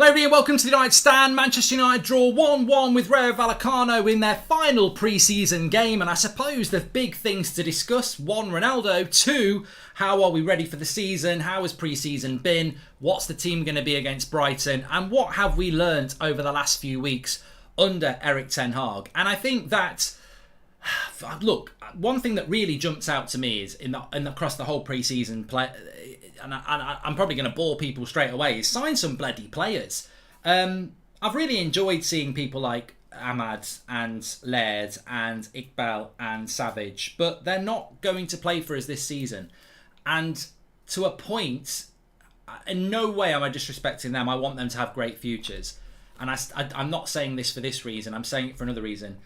Hello everybody and welcome to the United Stand. Manchester United draw 1-1 with Rayo Vallecano in their final pre-season game, and I suppose the big things to discuss: 1, Ronaldo; 2, how are we ready for the season? How has pre-season been? What's the team going to be against Brighton? And what have we learnt over the last few weeks under Erik ten Hag? And I think that, look, one thing that really jumps out to me is across the whole pre-season play, and I'm probably going to bore people straight away, is sign some bloody players. I've really enjoyed seeing people like Ahmad and Laird and Iqbal and Savage, but they're not going to play for us this season. And to a point, in no way am I disrespecting them. I want them to have great futures. And I'm not saying this for this reason. I'm saying it for another reason.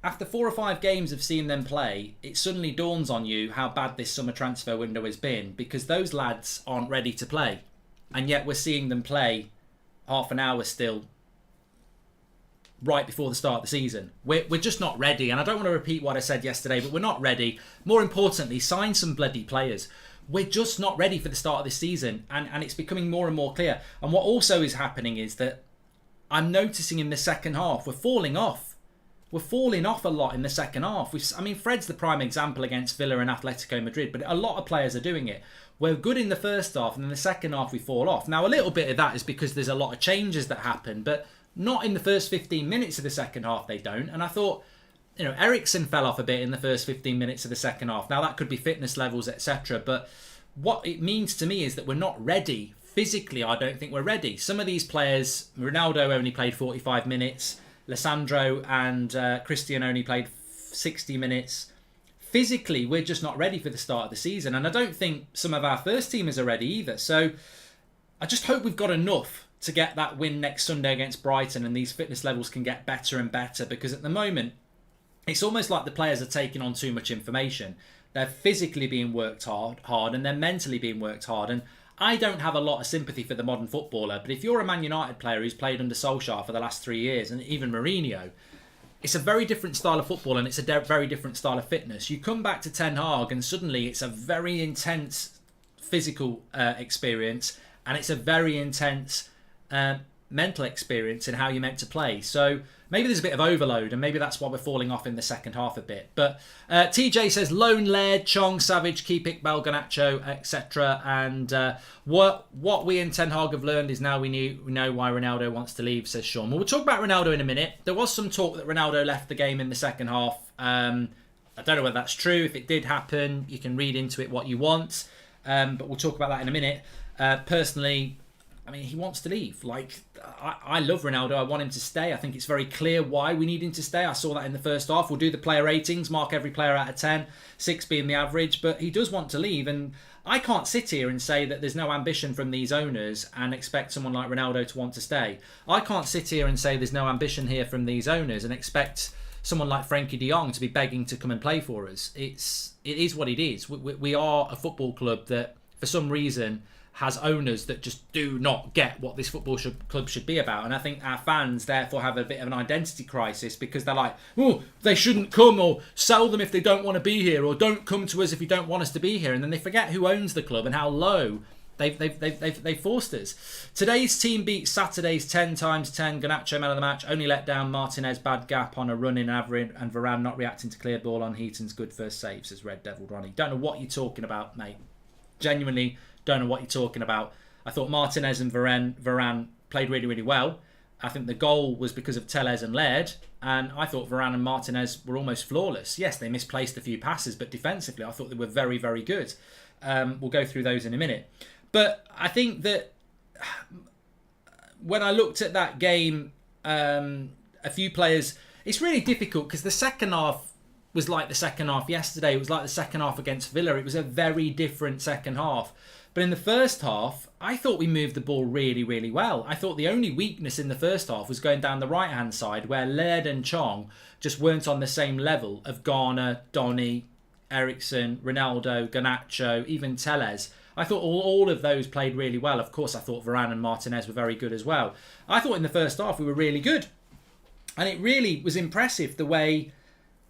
After 4 or 5 games of seeing them play, it suddenly dawns on you how bad this summer transfer window has been, because those lads aren't ready to play. And yet we're seeing them play half an hour still right before the start of the season. We're just not ready. And I don't want to repeat what I said yesterday, but we're not ready. More importantly, sign some bloody players. We're just not ready for the start of this season. And it's becoming more and more clear. And what also is happening is that I'm noticing in the second half, we're falling off. We're falling off a lot in the second half. Fred's the prime example against Villa and Atletico Madrid, but a lot of players are doing it. We're good in the first half, and in the second half we fall off. Now, a little bit of that is because there's a lot of changes that happen, but not in the first 15 minutes of the second half they don't. And I thought, Eriksen fell off a bit in the first 15 minutes of the second half. Now, that could be fitness levels, etc. But what it means to me is that we're not ready. Physically, I don't think we're ready. Some of these players, Ronaldo only played 45 minutes. Lissandro and Christian only played 60 minutes. Physically, we're just not ready for the start of the season. And I don't think some of our first teamers are ready either. So I just hope we've got enough to get that win next Sunday against Brighton, and these fitness levels can get better and better, because at the moment, it's almost like the players are taking on too much information. They're physically being worked hard, and they're mentally being worked hard. And I don't have a lot of sympathy for the modern footballer, but if you're a Man United player who's played under Solskjaer for the last 3 years, and even Mourinho, it's a very different style of football, and it's a very different style of fitness. You come back to Ten Hag and suddenly it's a very intense physical experience, and it's a very intense mental experience in how you're meant to play. So maybe there's a bit of overload, and maybe that's why we're falling off in the second half a bit. But TJ says loan Laird, Chong, Savage, keep Iqbal, Garnacho, etc. And what we in Ten Hag have learned is now we know why Ronaldo wants to leave, says Sean. Well, we'll talk about Ronaldo in a minute. There was some talk that Ronaldo left the game in the second half. I don't know whether that's true. If it did happen, you can read into it what you want. But we'll talk about that in a minute. Personally, he wants to leave. I love Ronaldo. I want him to stay. I think it's very clear why we need him to stay. I saw that in the first half. We'll do the player ratings, mark every player out of 10, 6 being the average, but he does want to leave. And I can't sit here and say that there's no ambition from these owners and expect someone like Ronaldo to want to stay. I can't sit here and say there's no ambition here from these owners and expect someone like Frankie de Jong to be begging to come and play for us. It is what it is. We are a football club that, for some reason, has owners that just do not get what this football club should be about. And I think our fans therefore have a bit of an identity crisis, because they're like, oh, they shouldn't come, or sell them if they don't want to be here, or don't come to us if you don't want us to be here. And then they forget who owns the club and how low they've forced us. Today's team beat Saturday's 10 times 10. Garnacho man of the match, only let down Martinez, bad gap on a run in average, and Varane not reacting to clear ball on Heaton's good first save, says Red Devil Ronnie. Don't know what you're talking about, mate. Genuinely don't know what you're talking about. I thought Martinez and Varane played really, really well. I think the goal was because of Tellez and Laird, and I thought Varane and Martinez were almost flawless. Yes, they misplaced a few passes, but defensively I thought they were very, very good. We'll go through those in a minute. But I think that when I looked at that game, a few players, it's really difficult, because the second half was like the second half yesterday. It was like the second half against Villa. It was a very different second half. But in the first half, I thought we moved the ball really, really well. I thought the only weakness in the first half was going down the right-hand side, where Laird and Chong just weren't on the same level of Garner, Donny, Eriksen, Ronaldo, Garnacho, even Tellez. I thought all of those played really well. Of course, I thought Varane and Martinez were very good as well. I thought in the first half we were really good. And it really was impressive the way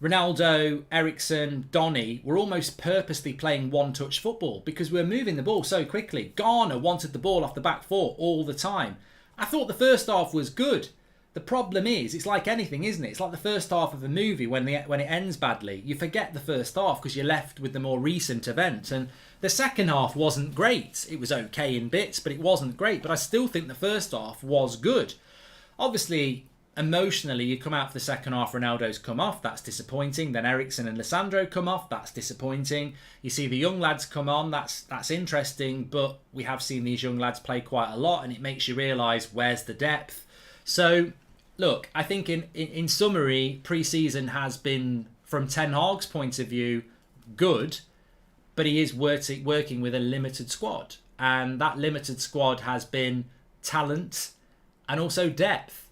Ronaldo, Eriksen, Donny were almost purposely playing one-touch football, because we were moving the ball so quickly. Garner wanted the ball off the back foot all the time. I thought the first half was good. The problem is, it's like anything, isn't it? It's like the first half of a movie when it ends badly. You forget the first half because you're left with the more recent event. And the second half wasn't great. It was okay in bits, but it wasn't great. But I still think the first half was good. Obviously, emotionally, you come out for the second half, Ronaldo's come off. That's disappointing. Then Eriksen and Lisandro come off. That's disappointing. You see the young lads come on. That's interesting. But we have seen these young lads play quite a lot, and it makes you realise where's the depth. So, look, I think in summary, pre-season has been, from Ten Hag's point of view, good, but he is working with a limited squad. And that limited squad has been talent and also depth.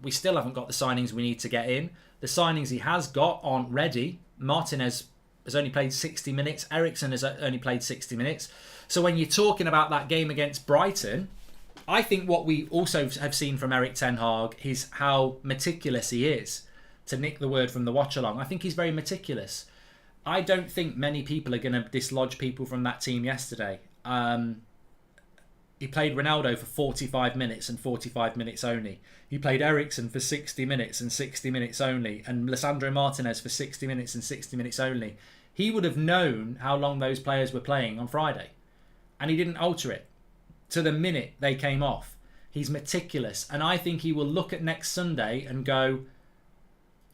We still haven't got the signings we need to get in. The signings he has got aren't ready. Martinez has only played 60 minutes. Eriksen has only played 60 minutes. So when you're talking about that game against Brighton, I think what we also have seen from Erik Ten Hag is how meticulous he is. To nick the word from the watch-along, I think he's very meticulous. I don't think many people are going to dislodge people from that team yesterday. He played Ronaldo for 45 minutes and 45 minutes only. He played Eriksen for 60 minutes and 60 minutes only. And Lisandro Martinez for 60 minutes and 60 minutes only. He would have known how long those players were playing on Friday. And he didn't alter it to the minute they came off. He's meticulous. And I think he will look at next Sunday and go,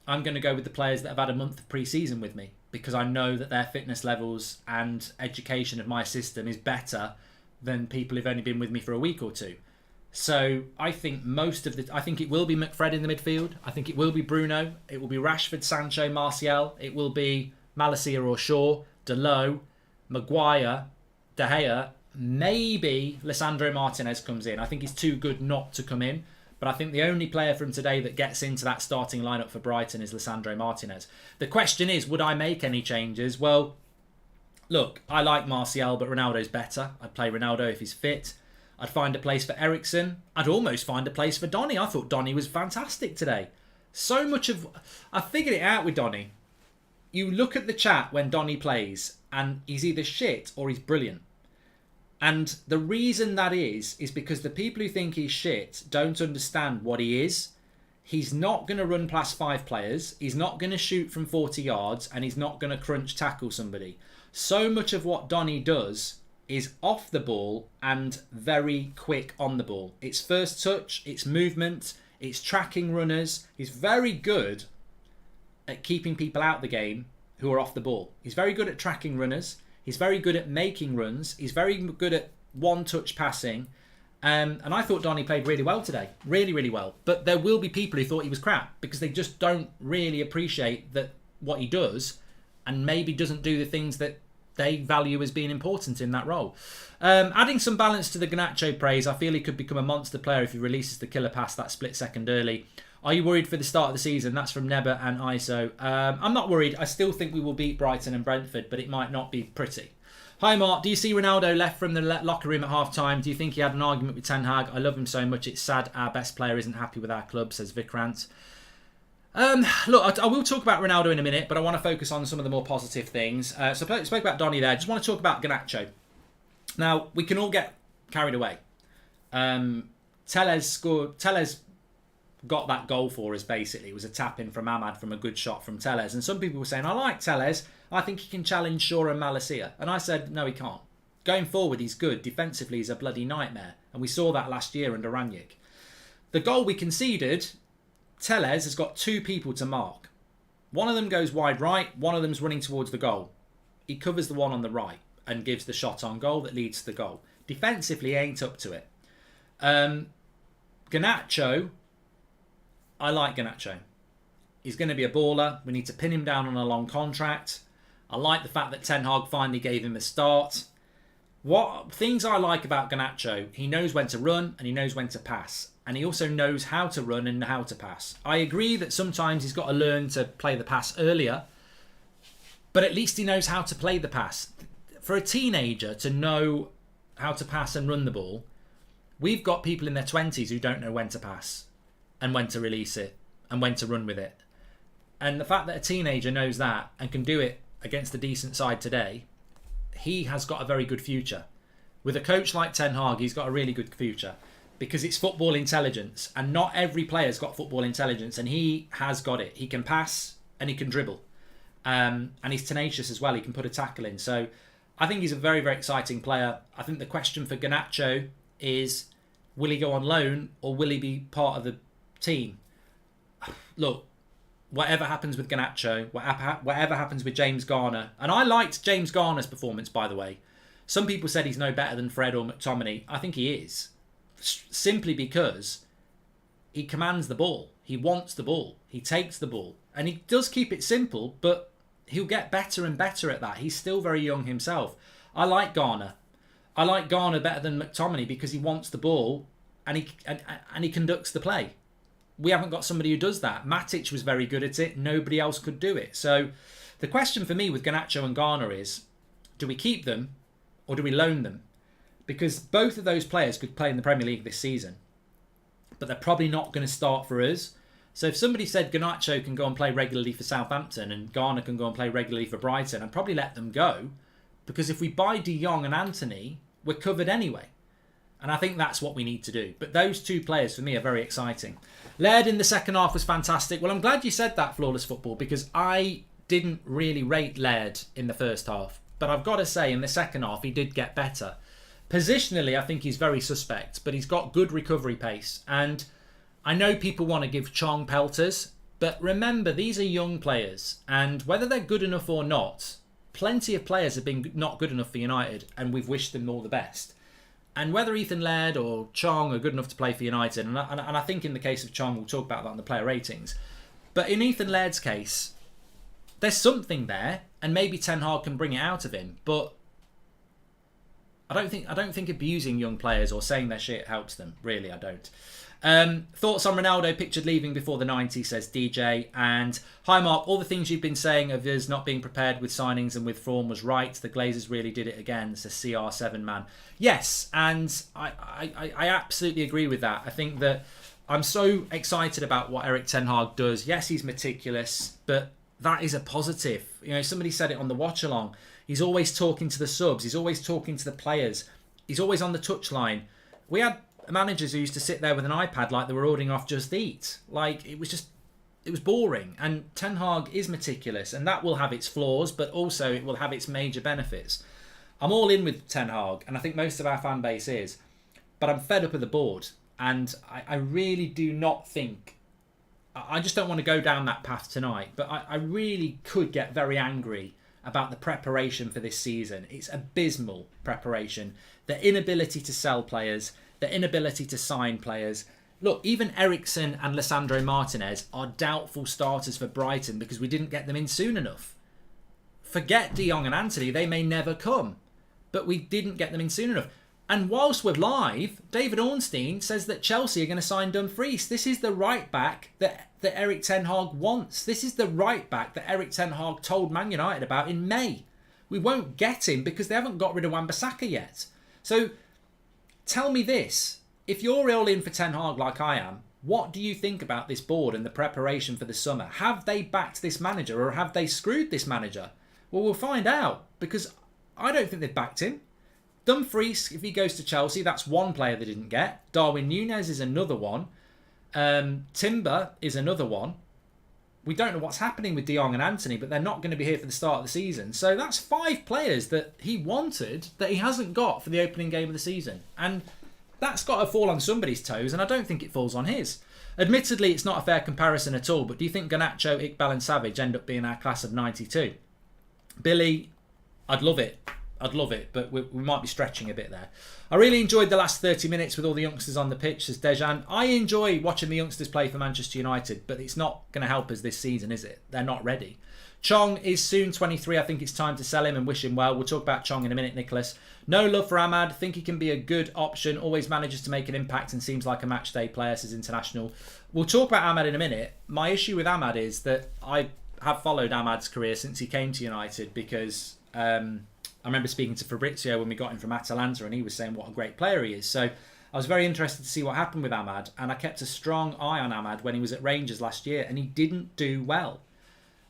I'm going to go with the players that have had a month of pre-season with me, because I know that their fitness levels and education of my system is better than people who've only been with me for a week or two. So I think I think it will be McFred in the midfield. I think it will be Bruno. It will be Rashford, Sancho, Martial. It will be Malacia or Shaw, Dalot, Maguire, De Gea. Maybe Lisandro Martinez comes in. I think he's too good not to come in. But I think the only player from today that gets into that starting lineup for Brighton is Lisandro Martinez. The question is, would I make any changes? Well, look, I like Martial, but Ronaldo's better. I'd play Ronaldo if he's fit. I'd find a place for Eriksen. I'd almost find a place for Donny. I thought Donny was fantastic today. So much of... I figured it out with Donny. You look at the chat when Donny plays, and he's either shit or he's brilliant. And the reason that is because the people who think he's shit don't understand what he is. He's not going to run past 5 players. He's not going to shoot from 40 yards. And he's not going to crunch tackle somebody. So much of what Donny does is off the ball and very quick on the ball. It's first touch, it's movement, it's tracking runners. He's very good at keeping people out of the game who are off the ball. He's very good at tracking runners. He's very good at making runs. He's very good at one-touch passing. And I thought Donny played really well today. Really, really well. But there will be people who thought he was crap because they just don't really appreciate that what he does and maybe doesn't do the things that they value as being important in that role. Adding some balance to the Garnacho praise, I feel he could become a monster player if he releases the killer pass that split second early. Are you worried for the start of the season? That's from Neba and ISO. I'm not worried. I still think we will beat Brighton and Brentford, but it might not be pretty. Hi Mark, do you see Ronaldo left from the locker room at half-time? Do you think he had an argument with Ten Hag? I love him so much. It's sad our best player isn't happy with our club, says Vikrant. Look, I will talk about Ronaldo in a minute, but I want to focus on some of the more positive things. So I spoke about Donny there. I just want to talk about Garnacho. Now, we can all get carried away. Tellez got that goal for us, basically. It was a tap-in from Ahmad from a good shot from Tellez. And some people were saying, I like Tellez. I think he can challenge Shaw and Malacia. And I said, no, he can't. Going forward, he's good. Defensively, he's a bloody nightmare. And we saw that last year under Rangnick. The goal we conceded, Tellez has got 2 people to mark. One of them goes wide right. One of them's running towards the goal. He covers the one on the right and gives the shot on goal that leads to the goal. Defensively, he ain't up to it. Garnacho... I like Garnacho. He's going to be a baller. We need to pin him down on a long contract. I like the fact that Ten Hag finally gave him a start. What things I like about Garnacho, he knows when to run and he knows when to pass. And he also knows how to run and how to pass. I agree that sometimes he's got to learn to play the pass earlier. But at least he knows how to play the pass. For a teenager to know how to pass and run the ball, we've got people in their 20s who don't know when to pass and when to release it and when to run with it. And the fact that a teenager knows that and can do it against a decent side today, he has got a very good future. With a coach like Ten Hag, he's got a really good future. because it's football intelligence, and not every player's got football intelligence, and he has got it. He can pass and he can dribble, and he's tenacious as well. He can put a tackle in. So I think he's a very, very exciting player. I think the question for Garnacho is, will he go on loan or will he be part of the team? Look, whatever happens with Garnacho, whatever happens with James Garner, and I liked James Garner's performance, by the way. Some people said he's no better than Fred or McTominay. I think he is, simply because he commands the ball. He wants the ball. He takes the ball. And he does keep it simple, but he'll get better and better at that. He's still very young himself. I like Garner. I like Garner better than McTominay because he wants the ball and he conducts the play. We haven't got somebody who does that. Matic was very good at it. Nobody else could do it. So the question for me with Garnacho and Garner is, do we keep them or do we loan them? Because both of those players could play in the Premier League this season, but they're probably not going to start for us. So if somebody said Garnacho can go and play regularly for Southampton and Garner can go and play regularly for Brighton, I'd probably let them go, because if we buy De Jong and Anthony, we're covered anyway. And I think that's what we need to do. But those two players for me are very exciting. Laird in the second half was fantastic. Well, I'm glad you said that, Flawless Football, because I didn't really rate Laird in the first half. But I've got to say, in the second half, he did get better. Positionally, I think he's very suspect, but he's got good recovery pace. And I know people want to give Chong pelters, but remember, these are young players. And whether they're good enough or not, plenty of players have been not good enough for United, and we've wished them all the best. And whether Ethan Laird or Chong are good enough to play for United, and I think in the case of Chong, we'll talk about that in the player ratings. But in Ethan Laird's case, there's something there, and maybe Ten Hag can bring it out of him. But I don't think abusing young players or saying their shit helps them. Really, I don't. Thoughts on Ronaldo pictured leaving before the 90, says DJ. And hi Mark, all the things you've been saying of us not being prepared with signings and with form was right. The Glazers really did it again, says CR7 man. Yes, and I absolutely agree with that. I think that I'm so excited about what Erik Ten Hag does. Yes, he's meticulous, but that is a positive. You know, somebody said it on the watch along. He's always talking to the subs. He's always talking to the players. He's always on the touchline. We had managers who used to sit there with an iPad like they were ordering off Just Eat. Like, it was boring. And Ten Hag is meticulous, and that will have its flaws, but also it will have its major benefits. I'm all in with Ten Hag, and I think most of our fan base is, but I'm fed up with the board, and I really do not think, I just don't want to go down that path tonight, but I really could get very angry about the preparation for this season. It's abysmal preparation. The inability to sell players, the inability to sign players. Look, even Eriksen and Lisandro Martinez are doubtful starters for Brighton because we didn't get them in soon enough. Forget De Jong and Anthony, they may never come. But we didn't get them in soon enough. And whilst we're live, David Ornstein says that Chelsea are going to sign Dumfries. This is the right back that Erik Ten Hag wants. This is the right back that Erik Ten Hag told Man United about in May. We won't get him because they haven't got rid of Wan-Bissaka yet. So tell me this. If you're all in for Ten Hag like I am, what do you think about this board and the preparation for the summer? Have they backed this manager or have they screwed this manager? Well, we'll find out, because I don't think they've backed him. Dumfries, if he goes to Chelsea, that's one player they didn't get. Darwin Núñez is another one. Timber is another one. We don't know what's happening with De Jong and Anthony, but they're not going to be here for the start of the season. So that's 5 players that he wanted that he hasn't got for the opening game of the season. And that's got to fall on somebody's toes, and I don't think it falls on his. Admittedly, it's not a fair comparison at all, but do you think Garnacho, Iqbal and Savage end up being our class of 92? Billy, I'd love it. I'd love it, but we might be stretching a bit there. I really enjoyed the last 30 minutes with all the youngsters on the pitch, says Dejan. I enjoy watching the youngsters play for Manchester United, but it's not going to help us this season, is it? They're not ready. Chong is soon 23. I think it's time to sell him and wish him well. We'll talk about Chong in a minute, Nicholas. No love for Ahmad. Think he can be a good option. Always manages to make an impact and seems like a match day player, says International. We'll talk about Ahmad in a minute. My issue with Ahmad is that I have followed Ahmad's career since he came to United because I remember speaking to Fabrizio when we got him from Atalanta, and he was saying what a great player he is. So I was very interested to see what happened with Ahmad, and I kept a strong eye on Ahmad when he was at Rangers last year, and he didn't do well.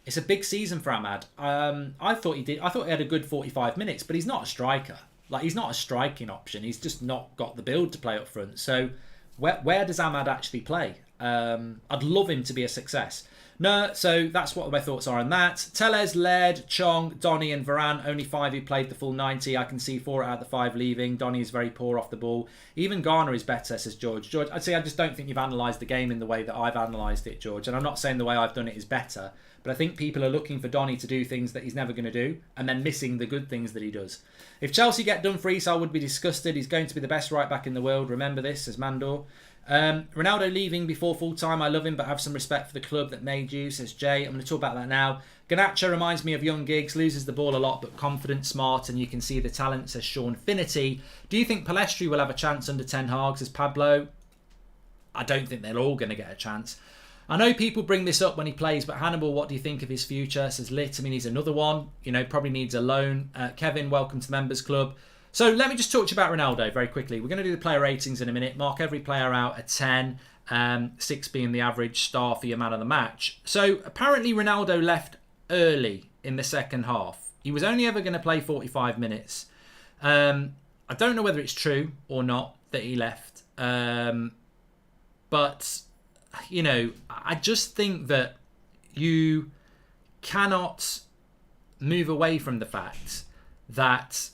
It's a big season for Ahmad. I thought he did. I thought he had a good 45 minutes, but he's not a striker. Like, he's not a striking option. He's just not got the build to play up front. So Where does Ahmad actually play? I'd love him to be a success. No, so that's what my thoughts are on that. Tellez, Laird, Chong, Donny and Varane, only 5 who played the full 90. I can see 4 out of the 5 leaving. Donny is very poor off the ball. Even Garner is better, says George. George, I'd say I just don't think you've analysed the game in the way that I've analysed it, George. And I'm not saying the way I've done it is better, but I think people are looking for Donny to do things that he's never going to do and then missing the good things that he does. If Chelsea get Dumfries, I would be disgusted. He's going to be the best right-back in the world. Remember this, says Mandor. Ronaldo leaving before full time. I love him, but have some respect for the club that made you, says Jay. I'm going to talk about that now. Garnacho reminds me of young Giggs, loses the ball a lot, but confident, smart, and you can see the talent, says Sean Finity. Do you think Palestri will have a chance under Ten Hag, says Pablo? I don't think they're all going to get a chance. I know people bring this up when he plays, but Hannibal, what do you think of his future, says Lit. I mean, he's another one, probably needs a loan. Kevin, welcome to the Members Club. So let me just talk to you about Ronaldo very quickly. We're going to do the player ratings in a minute. Mark every player out at 10, 6 being the average star for your man of the match. So apparently Ronaldo left early in the second half. He was only ever going to play 45 minutes. I don't know whether it's true or not that he left. But, I just think that you cannot move away from the fact that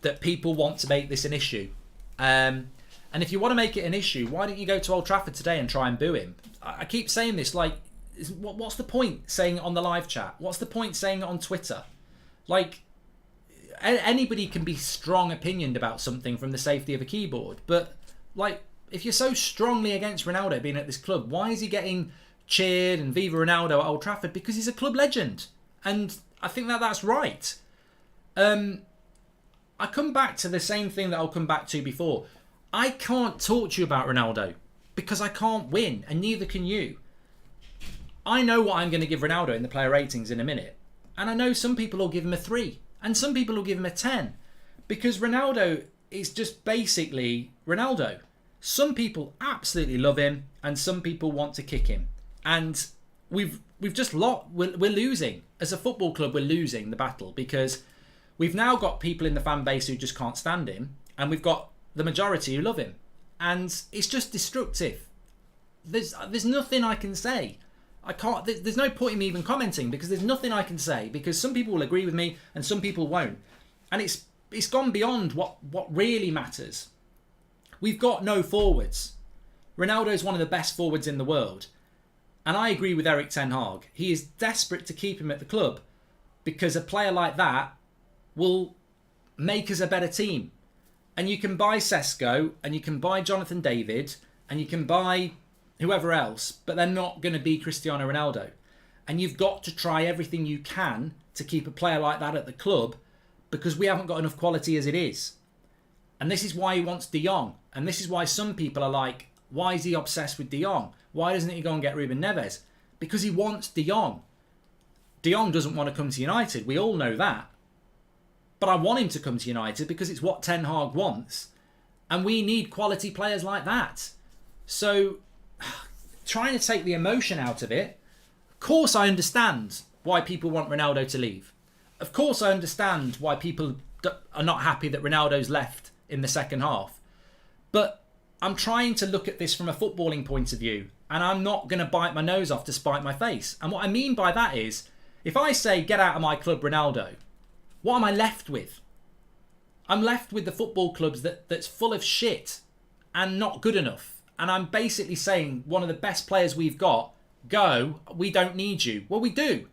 that people want to make this an issue. And if you want to make it an issue, why don't you go to Old Trafford today and try and boo him? I keep saying this, what's the point saying it on the live chat? What's the point saying it on Twitter? Anybody can be strong opinioned about something from the safety of a keyboard, but if you're so strongly against Ronaldo being at this club, why is he getting cheered and Viva Ronaldo at Old Trafford? Because he's a club legend, and I think that that's right. I come back to the same thing that I'll come back to before. I can't talk to you about Ronaldo because I can't win, and neither can you. I know what I'm going to give Ronaldo in the player ratings in a minute, and I know some people will give him a 3 and some people will give him a 10 because Ronaldo is just basically Ronaldo. Some people absolutely love him and some people want to kick him. And we're losing. As a football club, we're losing the battle because we've now got people in the fan base who just can't stand him, and we've got the majority who love him. And it's just destructive. There's nothing I can say. There's no point in me even commenting because there's nothing I can say because some people will agree with me and some people won't. And it's gone beyond what really matters. We've got no forwards. Ronaldo is one of the best forwards in the world. And I agree with Eric Ten Hag. He is desperate to keep him at the club because a player like that will make us a better team. And you can buy Sesko and you can buy Jonathan David and you can buy whoever else, but they're not going to be Cristiano Ronaldo. And you've got to try everything you can to keep a player like that at the club because we haven't got enough quality as it is. And this is why he wants De Jong. And this is why some people are like, why is he obsessed with De Jong? Why doesn't he go and get Ruben Neves? Because he wants De Jong. De Jong doesn't want to come to United. We all know that. But I want him to come to United because it's what Ten Hag wants. And we need quality players like that. So, trying to take the emotion out of it, of course I understand why people want Ronaldo to leave. Of course I understand why people are not happy that Ronaldo's left in the second half. But I'm trying to look at this from a footballing point of view, and I'm not going to bite my nose off to spite my face. And what I mean by that is, if I say, get out of my club, Ronaldo, what am I left with? I'm left with the football clubs that's full of shit and not good enough. And I'm basically saying, one of the best players we've got, go, we don't need you. Well, we do.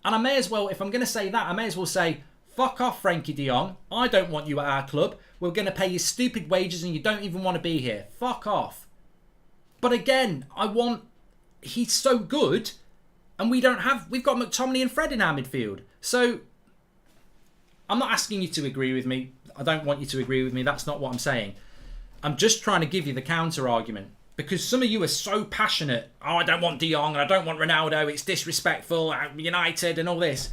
And I may as well, if I'm going to say that, I may as well say, fuck off, Frankie de Jong. I don't want you at our club. We're going to pay you stupid wages and you don't even want to be here. Fuck off. But again, he's so good and we've got McTominay and Fred in our midfield. So I'm not asking you to agree with me. I don't want you to agree with me. That's not what I'm saying. I'm just trying to give you the counter argument because some of you are so passionate. Oh, I don't want De Jong and I don't want Ronaldo. It's disrespectful. I'm United and all this.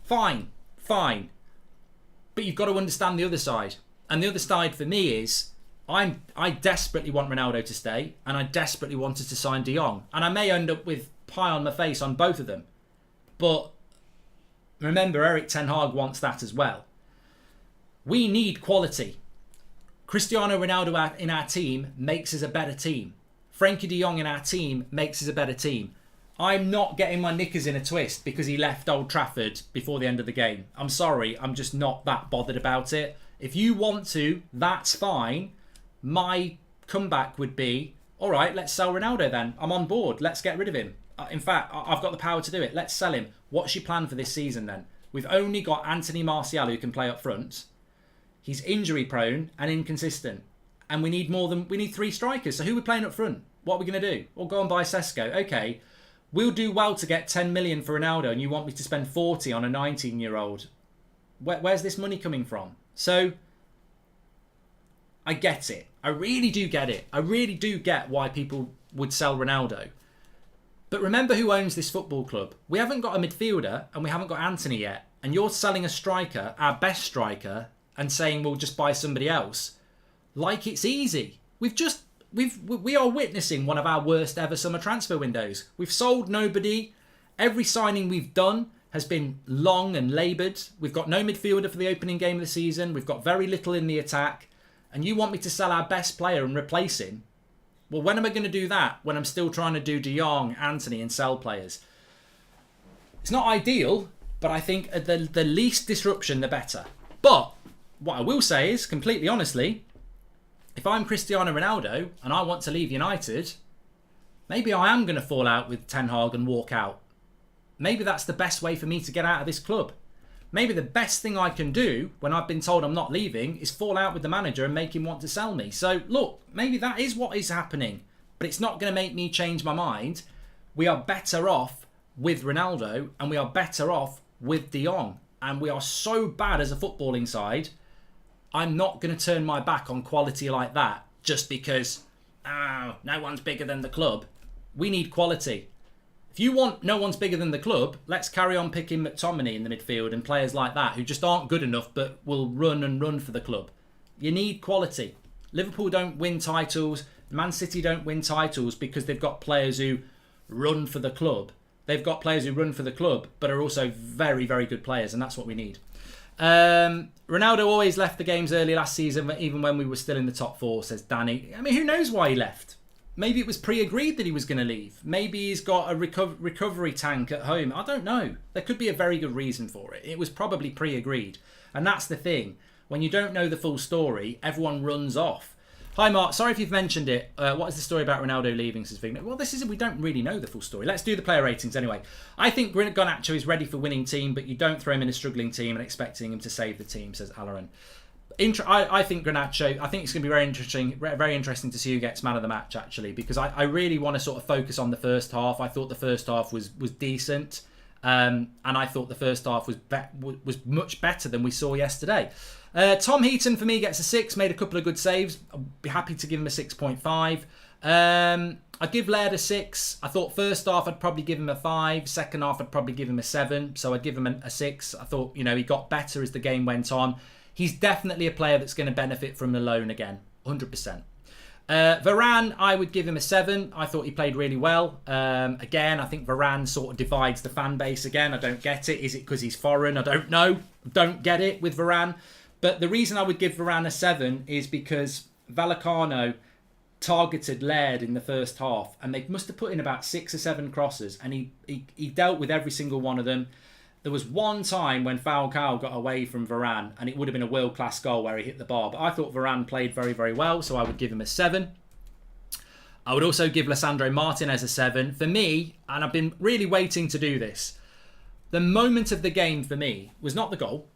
Fine. But you've got to understand the other side. And the other side for me is I desperately want Ronaldo to stay and I desperately wanted to sign De Jong. And I may end up with pie on my face on both of them. But Remember, Erik ten Hag wants that as well. We need quality. Cristiano Ronaldo in our team makes us a better team. Frankie de Jong in our team makes us a better team. I'm not getting my knickers in a twist because he left Old Trafford before the end of the game. I'm sorry, I'm just not that bothered about it. If you want to, that's fine. My comeback would be, all right, let's sell Ronaldo then. I'm on board. Let's get rid of him. In fact, I've got the power to do it. Let's sell him. What's your plan for this season then? We've only got Anthony Martial who can play up front. He's injury prone and inconsistent. And we need 3 strikers. So who are we playing up front? What are we going to do? We'll go and buy Sesko. Okay, we'll do well to get 10 million for Ronaldo and you want me to spend 40 on a 19-year-old. Where's this money coming from? So, I get it. I really do get it. I really do get why people would sell Ronaldo. But remember who owns this football club. We haven't got a midfielder and we haven't got Anthony yet. And you're selling a striker, our best striker, and saying we'll just buy somebody else. Like it's easy. We are witnessing one of our worst ever summer transfer windows. We've sold nobody. Every signing we've done has been long and laboured. We've got no midfielder for the opening game of the season. We've got very little in the attack. And you want me to sell our best player and replace him? Well, when am I going to do that? When I'm still trying to do De Jong, Anthony and sell players. It's not ideal, but I think the least disruption, the better. But what I will say is, completely honestly, if I'm Cristiano Ronaldo and I want to leave United, maybe I am going to fall out with Ten Hag and walk out. Maybe that's the best way for me to get out of this club. Maybe the best thing I can do when I've been told I'm not leaving is fall out with the manager and make him want to sell me. So look, maybe that is what is happening, but it's not going to make me change my mind. We are better off with Ronaldo and we are better off with De Jong. And we are so bad as a footballing side, I'm not going to turn my back on quality like that just because, no one's bigger than the club. We need quality. If you want no one's bigger than the club, let's carry on picking McTominay in the midfield and players like that who just aren't good enough but will run and run for the club. You need quality. Liverpool don't win titles. Man City don't win titles because they've got players who run for the club. They've got players who run for the club but are also very, very good players, and that's what we need. Ronaldo always left the games early last season, even when we were still in the top 4, says Danny. I mean, who knows why he left? Maybe it was pre-agreed that he was going to leave. Maybe he's got a recovery tank at home. I don't know. There could be a very good reason for it. It was probably pre-agreed. And that's the thing. When you don't know the full story, everyone runs off. Hi, Mark. Sorry if you've mentioned it. What is the story about Ronaldo leaving? Says Vigna. Well, we don't really know the full story. Let's do the player ratings anyway. I think Garnacho is ready for winning team, but you don't throw him in a struggling team and expecting him to save the team, says Alaron. I think Garnacho, I think it's going to be very interesting to see who gets man of the match, actually, because I really want to sort of focus on the first half. I thought the first half was decent, and I thought the first half was much better than we saw yesterday. Tom Heaton, for me, gets a 6, made a couple of good saves. I'd be happy to give him a 6.5. I'd give Laird a 6. I thought first half I'd probably give him a 5. Second half I'd probably give him a 7. So I'd give him a 6. I thought, he got better as the game went on. He's definitely a player that's going to benefit from the loan again, 100%. Varane, I would give him a 7. I thought he played really well. Again, I think Varane sort of divides the fan base again. I don't get it. Is it because he's foreign? I don't know. Don't get it with Varane. But the reason I would give Varane a 7 is because Vallecano targeted Laird in the first half, and they must have put in about 6 or 7 crosses, and he dealt with every single one of them. There was one time when Falcao got away from Varane, and it would have been a world-class goal where he hit the bar. But I thought Varane played very, very well, so I would give him a 7. I would also give Lisandro Martinez a 7. For me, and I've been really waiting to do this, the moment of the game for me was not the goal.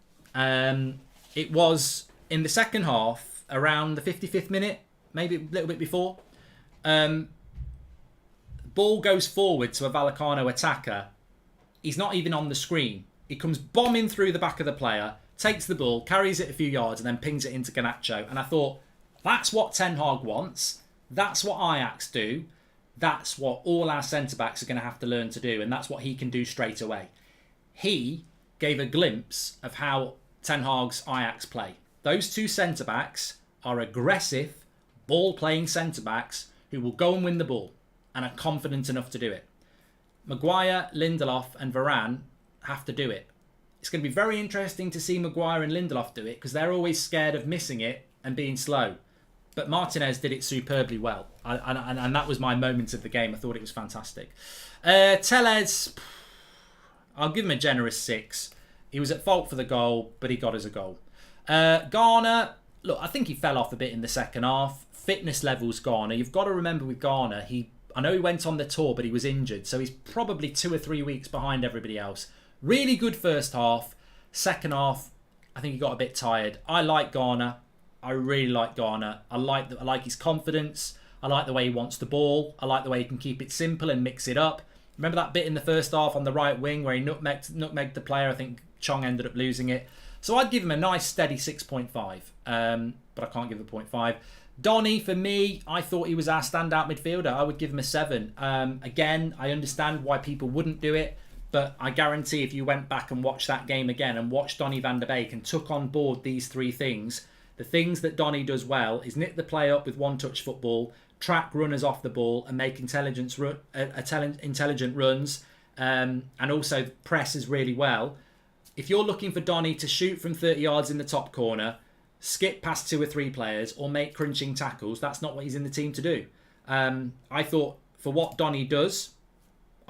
It was in the second half, around the 55th minute, maybe a little bit before. Ball goes forward to a Vallecano attacker. He's not even on the screen. He comes bombing through the back of the player, takes the ball, carries it a few yards, and then pings it into Garnacho. And I thought, that's what Ten Hag wants. That's what Ajax do. That's what all our centre-backs are going to have to learn to do. And that's what he can do straight away. He gave a glimpse of how Ten Hag's Ajax play. Those two centre-backs are aggressive, ball-playing centre-backs who will go and win the ball and are confident enough to do it. Maguire, Lindelof and Varane have to do it. It's going to be very interesting to see Maguire and Lindelof do it because they're always scared of missing it and being slow. But Martinez did it superbly well. And that was my moment of the game. I thought it was fantastic. Tellez, I'll give him a generous 6. He was at fault for the goal, but he got us a goal. Garner, look, I think he fell off a bit in the second half. Fitness levels, Garner. You've got to remember with Garner, I know he went on the tour, but he was injured. So he's probably 2 or 3 weeks behind everybody else. Really good first half. Second half, I think he got a bit tired. I like Garner. I really like Garner. I like his confidence. I like the way he wants the ball. I like the way he can keep it simple and mix it up. Remember that bit in the first half on the right wing where he nutmegged the player? I think Chong ended up losing it. So I'd give him a nice steady 6.5. But I can't give a 0.5. Donny, for me, I thought he was our standout midfielder. I would give him a 7. Again, I understand why people wouldn't do it. But I guarantee if you went back and watched that game again and watched Donny van der Beek and took on board these 3 things, the things that Donny does well is knit the play up with one-touch football, track runners off the ball and make intelligent runs, and also presses really well. If you're looking for Donny to shoot from 30 yards in the top corner, skip past 2 or 3 players or make crunching tackles, that's not what he's in the team to do. I thought for what Donny does,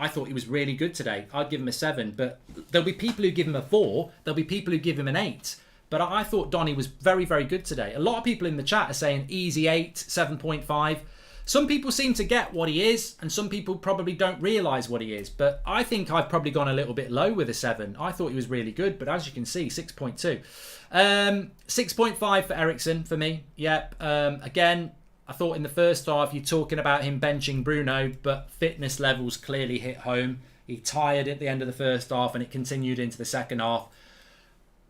I thought he was really good today. I'd give him a 7, but there'll be people who give him a 4. There'll be people who give him an 8. But I thought Donny was very, very good today. A lot of people in the chat are saying easy 8, 7.5. Some people seem to get what he is, and some people probably don't realise what he is. But I think I've probably gone a little bit low with a 7. I thought he was really good, but as you can see, 6.2. 6.5 for Eriksen for me. Yep. Again, I thought in the first half you're talking about him benching Bruno, but fitness levels clearly hit home. He tired at the end of the first half, and it continued into the second half.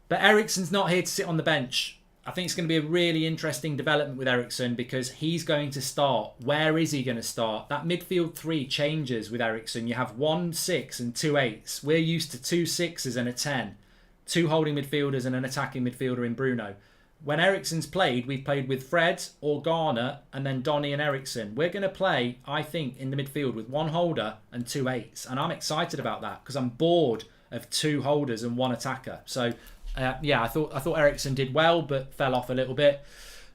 But Eriksen's not here to sit on the bench. I think it's going to be a really interesting development with Eriksen because he's going to start. Where is he going to start? That midfield 3 changes with Eriksen. You have 1 6 and 2 8s. We're used to 2 6s and a 10. 2 holding midfielders and an attacking midfielder in Bruno. When Eriksen's played, we've played with Fred or Garner and then Donny and Eriksen. We're going to play, I think, in the midfield with 1 holder and 2 8s. And I'm excited about that because I'm bored of 2 holders and 1 attacker. So... I thought Eriksen did well, but fell off a little bit.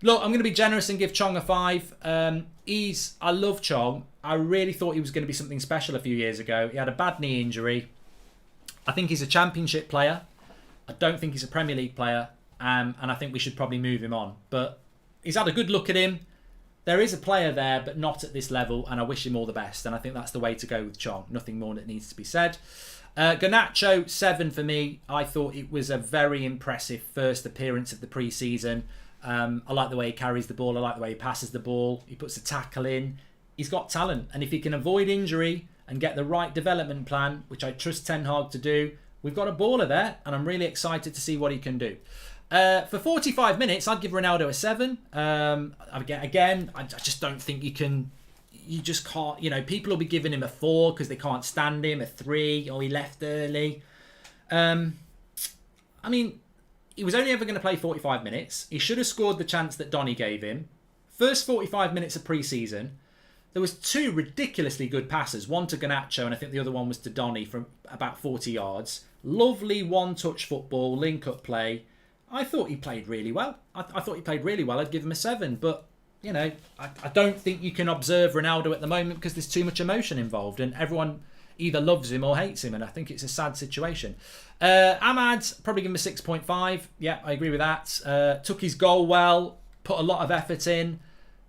Look, I'm going to be generous and give Chong a 5. I love Chong. I really thought he was going to be something special a few years ago. He had a bad knee injury. I think he's a championship player. I don't think he's a Premier League player. And I think we should probably move him on. But he's had a good look at him. There is a player there, but not at this level. And I wish him all the best. And I think that's the way to go with Chong. Nothing more that needs to be said. Garnacho, 7 for me. I thought it was a very impressive first appearance of the pre-season. I like the way he carries the ball. I like the way he passes the ball. He puts a tackle in. He's got talent. And if he can avoid injury and get the right development plan, which I trust Ten Hag to do, we've got a baller there. And I'm really excited to see what he can do. For 45 minutes, I'd give Ronaldo a 7. Again, I just don't think you just can't, people will be giving him a 4 because they can't stand him, a 3, or he left early. He was only ever going to play 45 minutes. He should have scored the chance that Donny gave him. First 45 minutes of pre-season, there was 2 ridiculously good passes. One to Garnacho, and I think the other one was to Donny from about 40 yards. Lovely one-touch football, link-up play. I thought he played really well. I thought he played really well. I'd give him a 7, but... I don't think you can observe Ronaldo at the moment because there's too much emotion involved and everyone either loves him or hates him, and I think it's a sad situation. Ahmad, probably give him a 6.5. Yeah, I agree with that. Took his goal well, put a lot of effort in,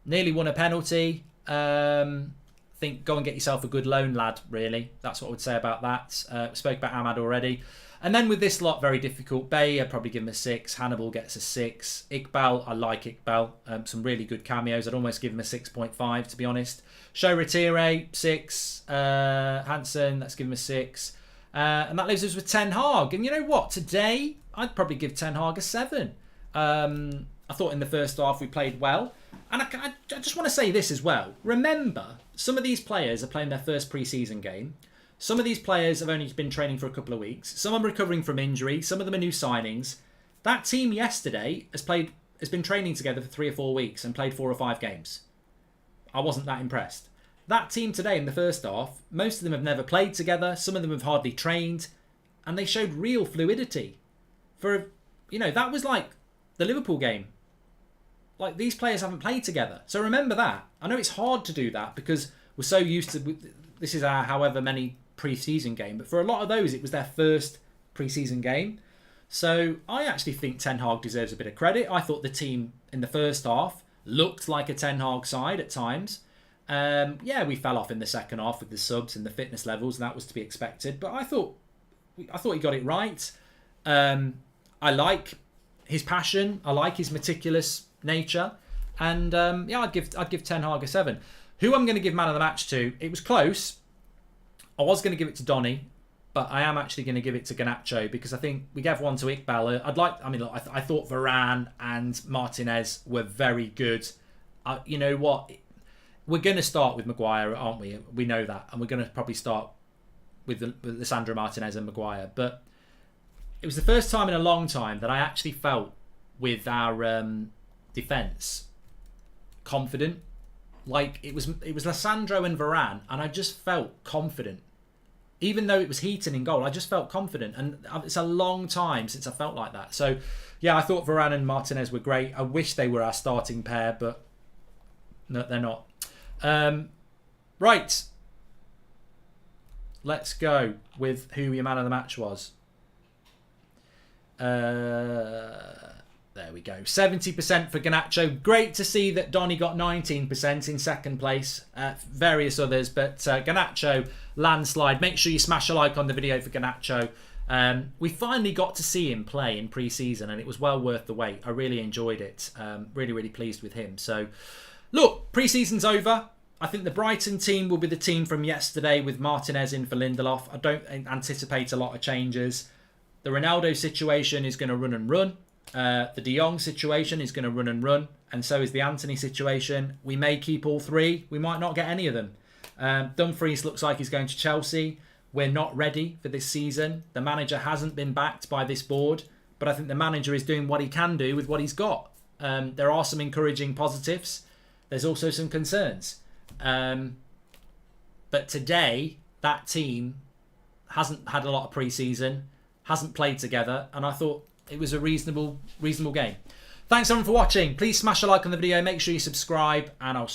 nearly won a penalty. Think go and get yourself a good loan, lad, really. That's what I would say about that. We spoke about Ahmad already. And then with this lot, very difficult. Bay, I'd probably give him a 6. Hannibal gets a 6. Iqbal, I like Iqbal. Some really good cameos. I'd almost give him a 6.5, to be honest. Show Retire, 6. Hansen, let's give him a 6. And that leaves us with Ten Hag. And you know what? Today, I'd probably give Ten Hag a 7. I thought in the first half we played well. And I just want to say this as well. Remember, some of these players are playing their first pre-season game. Some of these players have only been training for a couple of weeks. Some are recovering from injury. Some of them are new signings. That team yesterday has been training together for 3 or 4 weeks and played 4 or 5 games. I wasn't that impressed. That team today in the first half, most of them have never played together. Some of them have hardly trained. and they showed real fluidity. That was like the Liverpool game. Like, these players haven't played together. So remember that. I know it's hard to do that because we're so used to... This is our however many pre-season game. But for a lot of those, it was their first pre-season game. So I actually think Ten Hag deserves a bit of credit. I thought the team in the first half looked like a Ten Hag side at times. We fell off in the second half with the subs and the fitness levels. And that was to be expected. But I thought he got it right. I like his passion. I like his meticulous nature, and I'd give Ten Hag a 7. Who I'm going to give man of the match to? It was close. I was going to give it to Donny, but I am actually going to give it to Garnacho because I think we gave one to Iqbal. I thought Varane and Martinez were very good. You know what? We're going to start with Maguire, aren't we? We know that, and we're going to probably start with Lisandro Martinez and Maguire. But it was the first time in a long time that I actually felt with our defence confident. Like, it was Lisandro and Varane, and I just felt confident. Even though it was Heaton in goal, I just felt confident, and it's a long time since I felt like that. So yeah, I thought Varane and Martinez were great. I wish they were our starting pair, but no, they're not. Right, let's go with who your man of the match was. There we go. 70% for Garnacho. Great to see that Donny got 19% in second place. Various others, but Garnacho, landslide. Make sure you smash a like on the video for Garnacho. We finally got to see him play in pre-season, and it was well worth the wait. I really enjoyed it. Really, really pleased with him. So, look, pre-season's over. I think the Brighton team will be the team from yesterday with Martinez in for Lindelof. I don't anticipate a lot of changes. The Ronaldo situation is going to run and run. The De Jong situation is going to run and run, and so is the Anthony situation. We may keep all three. We might not get any of them. Dumfries looks like he's going to Chelsea. We're not ready for this season. The manager hasn't been backed by this board, but I think the manager is doing what he can do with what he's got. There are some encouraging positives. There's also some concerns. But today, that team hasn't had a lot of pre-season, hasn't played together, and I thought it was a reasonable game. Thanks everyone for watching. Please smash a like on the video. Make sure you subscribe, and I'll